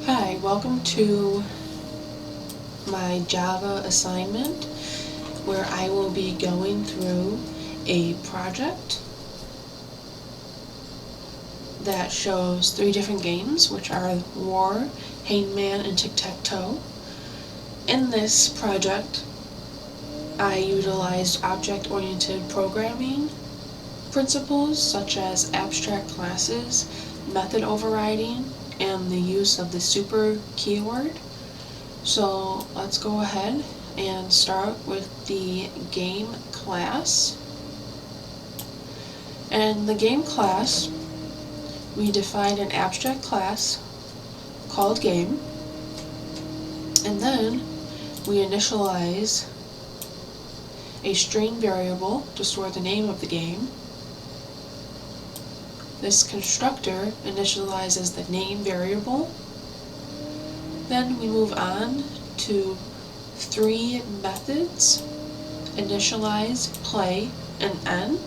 Hi, welcome to my Java assignment where I will be going through a project that shows 3 different games, which are War, Hangman, and Tic-Tac-Toe. In this project, I utilized object-oriented programming principles such as abstract classes, method overriding, and the use of the super keyword. So let's go ahead and start with the game class. And the game class, we define an abstract class called game, and then we initialize a string variable to store the name of the game. This constructor initializes the name variable. Then we move on to 3 methods: initialize, play, and end.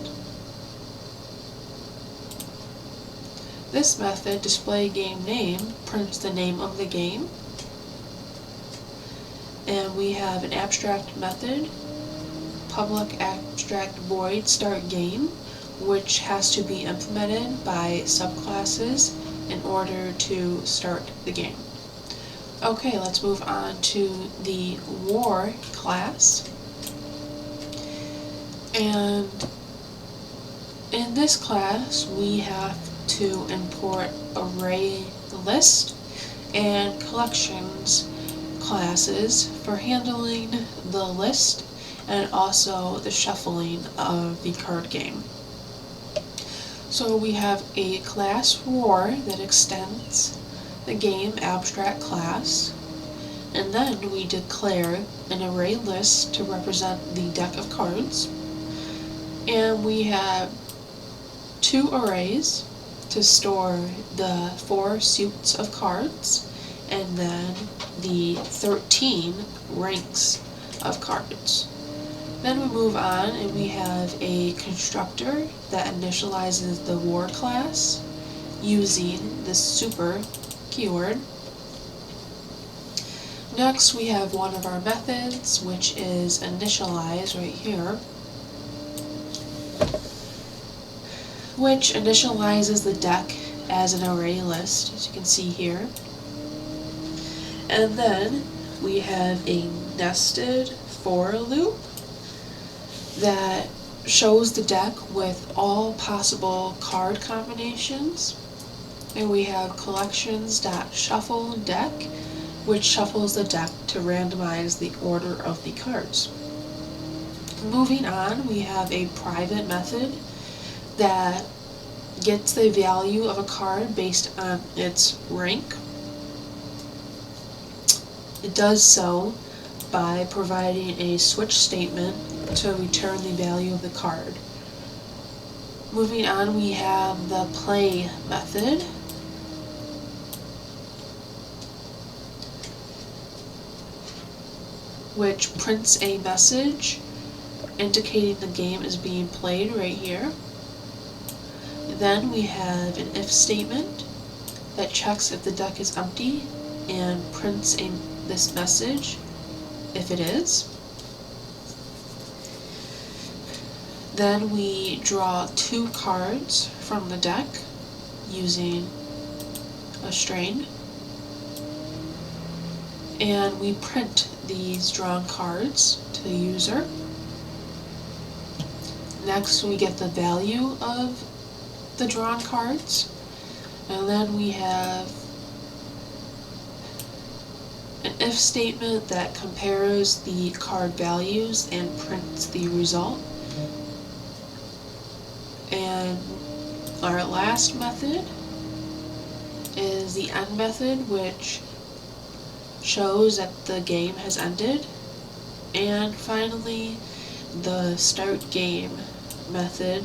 This method, display game name, prints the name of the game. And we have an abstract method, public abstract void start game, which has to be implemented by subclasses in order to start the game. Okay, let's move on to the War class. And in this class, we have to import array list and collections classes for handling the list and also the shuffling of the card game. So we have a class War that extends the game abstract class, and then we declare an array list to represent the deck of cards, and we have 2 arrays to store the 4 suits of cards and then the 13 ranks of cards. Then we move on and we have a constructor that initializes the War class using the super keyword. Next we have one of our methods, which is initialize right here, which initializes the deck as an array list, as you can see here. And then we have a nested for loop that shows the deck with all possible card combinations. And we have collections.shuffle deck, which shuffles the deck to randomize the order of the cards. Moving on, we have a private method that gets the value of a card based on its rank. It does so by providing a switch statement to return the value of the card. Moving on, we have the play method, which prints a message indicating the game is being played right here. Then we have an if statement that checks if the deck is empty and prints this message if it is. Then we draw 2 cards from the deck using a string, and we print these drawn cards to the user. Next we get the value of the drawn cards, and then we have an if statement that compares the card values and prints the result. And our last method is the end method, which shows that the game has ended. And finally, the start game method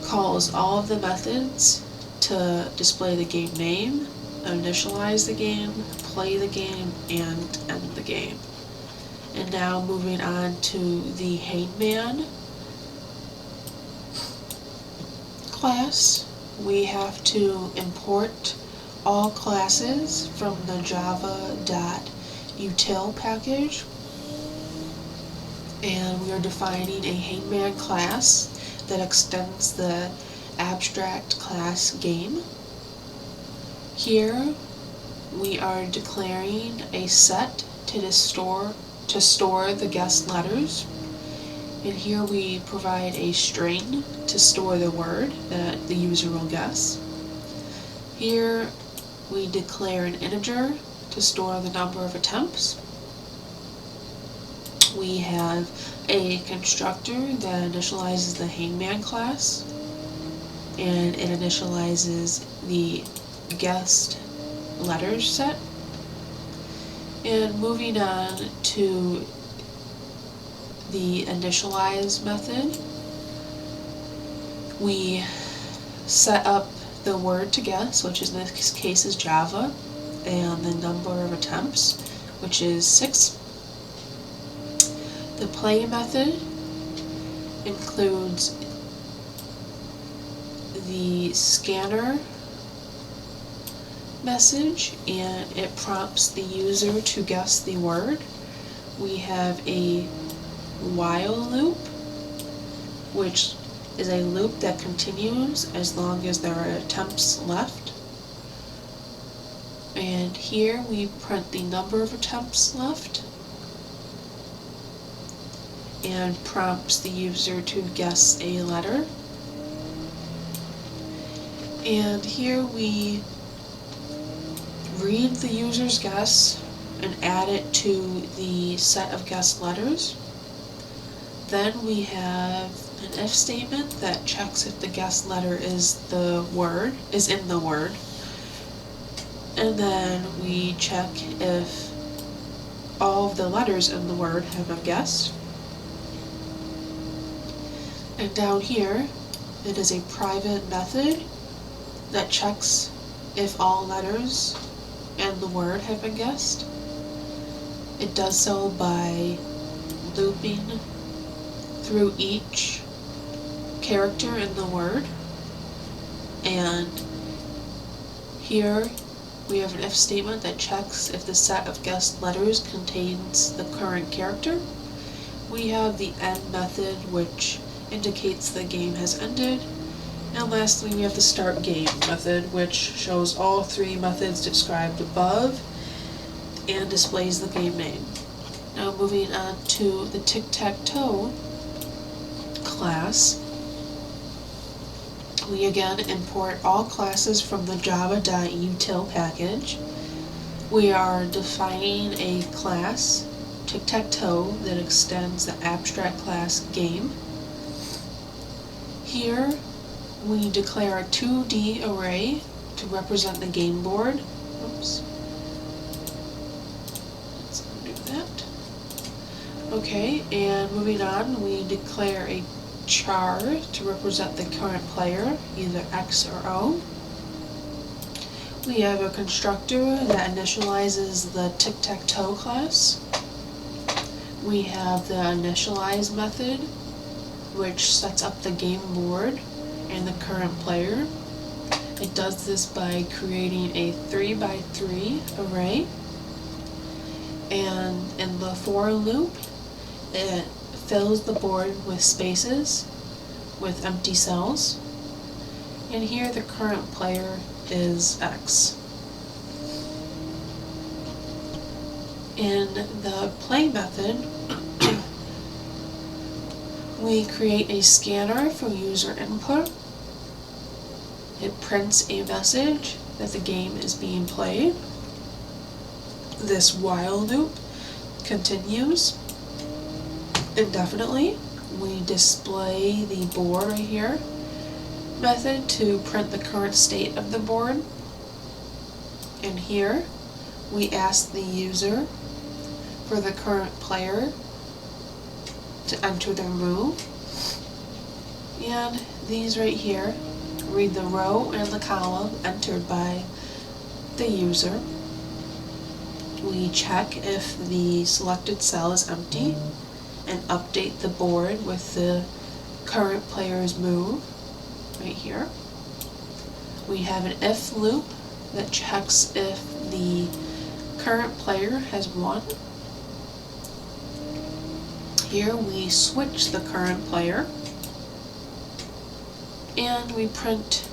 calls all of the methods to display the game name, initialize the game, play the game, and end the game. And now moving on to the Hangman class, we have to import all classes from the java.util package, and we are defining a hangman class that extends the abstract class game. Here we are declaring a set to store the guessed letters, and here we provide a string to store the word that the user will guess. Here we declare an integer to store the number of attempts. We have a constructor that initializes the hangman class, and it initializes the guessed letters set. And moving on to the initialize method, we set up the word to guess, which in this case is Java, and the number of attempts, which is 6. The play method includes the scanner message, and it prompts the user to guess the word. We have a while loop, which is a loop that continues as long as there are attempts left. And here we print the number of attempts left and prompts the user to guess a letter. And here we read the user's guess and add it to the set of guessed letters. Then we have an if statement that checks if the guessed letter is in the word. And then we check if all of the letters in the word have been guessed. And down here, it is a private method that checks if all letters in the word have been guessed. It does so by looping through each character in the word. And here we have an if statement that checks if the set of guessed letters contains the current character. We have the end method, which indicates the game has ended. And lastly, we have the start game method, which shows all 3 methods described above and displays the game name. Now moving on to the tic-tac-toe class, we again import all classes from the java.util package. We are defining a class, tic-tac-toe, that extends the abstract class game. Here we declare a 2D array to represent the game board. Oops. Let's undo that. Okay, and moving on, we declare a char to represent the current player, either X or O. We have a constructor that initializes the tic-tac-toe class. We have the initialize method, which sets up the game board and the current player. It does this by creating a 3x3 array, and in the for loop it fills the board with spaces with empty cells, and here the current player is X. In the play method, we create a scanner for user input. It prints a message that the game is being played. This while loop continues indefinitely. We display the board right here method to print the current state of the board. And here we ask the user for the current player to enter their move. And these right here read the row and the column entered by the user. We check if the selected cell is empty and update the board with the current player's move right here. We have an if loop that checks if the current player has won. Here we switch the current player, and we print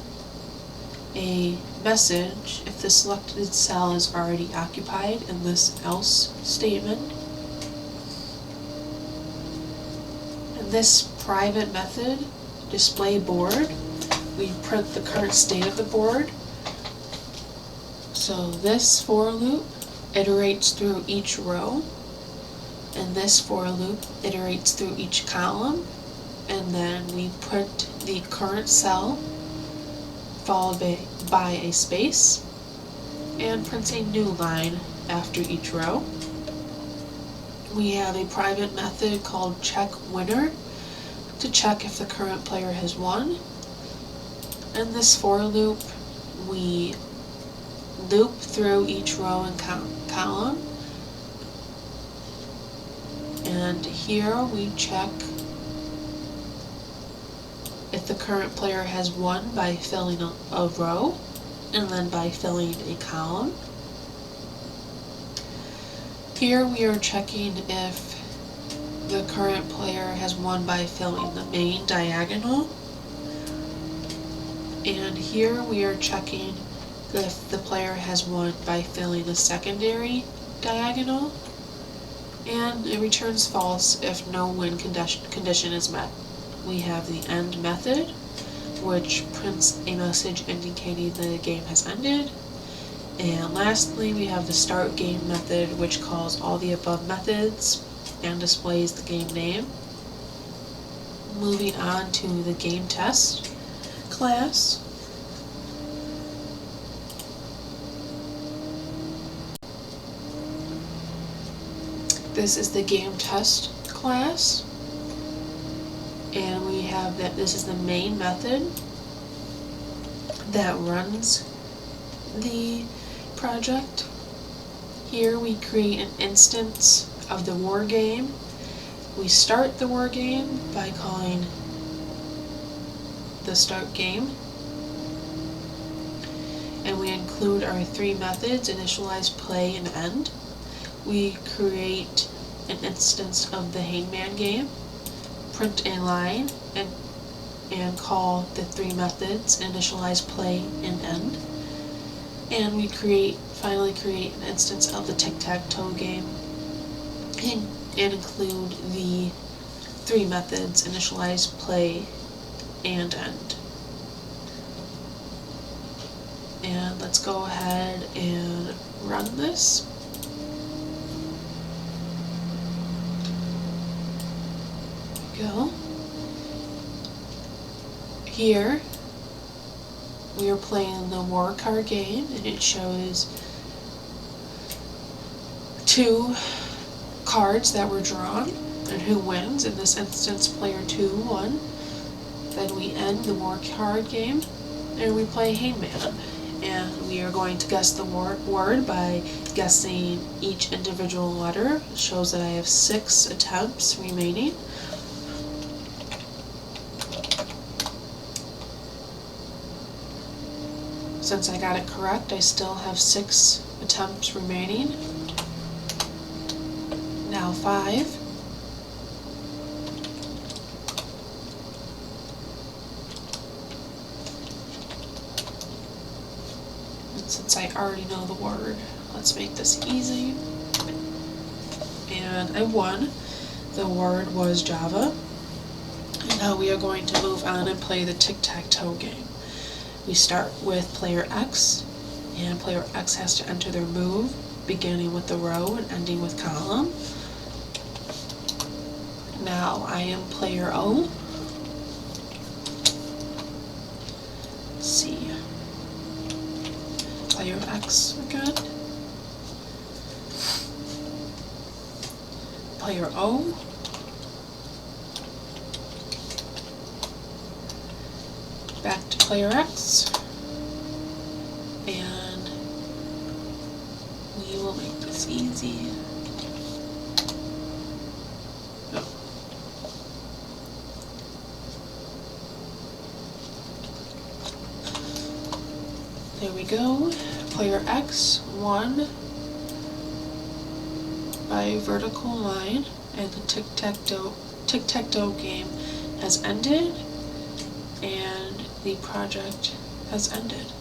a message if the selected cell is already occupied in this else statement. In this private method, display board, we print the current state of the board. So this for loop iterates through each row, and this for loop iterates through each column, and then we print the current cell followed by a space, and prints a new line after each row. We have a private method called check winner to check if the current player has won. In this for loop, we loop through each row and column, and here we check if the current player has won by filling a row and then by filling a column. Here we are checking if the current player has won by filling the main diagonal, and here we are checking if the player has won by filling the secondary diagonal, and it returns false if no win condition is met. We have the end method, which prints a message indicating the game has ended. And lastly, we have the start game method, which calls all the above methods and displays the game name. Moving on to the game test class. This is the game test class, and we have that this is the main method that runs the project. Here we create an instance of the war game. We start the war game by calling the start game, and we include our three methods: initialize, play, and end. We create an instance of the hangman game, print a line, and call the three methods: initialize, play, and end. And we finally create an instance of the tic-tac-toe game and include the three methods: initialize, play, and end. And let's go ahead and run this. Go. Here we are playing the war card game, and it shows two cards that were drawn and who wins. In this instance, player 2 won. Then we end the war card game and we play hangman, and we are going to guess the word by guessing each individual letter. It shows that I have 6 attempts remaining. Since I got it correct, I still have 6 attempts remaining. Now 5. And since I already know the word, let's make this easy. And I won. The word was Java. And now we are going to move on and play the tic-tac-toe game. We start with player X, and player X has to enter their move, beginning with the row and ending with column. Now I am player O. Let's see. Player X again. Player O. Back to player X, and we will make this easy. Oh. there we go. Player X won by vertical line, and the tic-tac-toe game has ended, and the project has ended.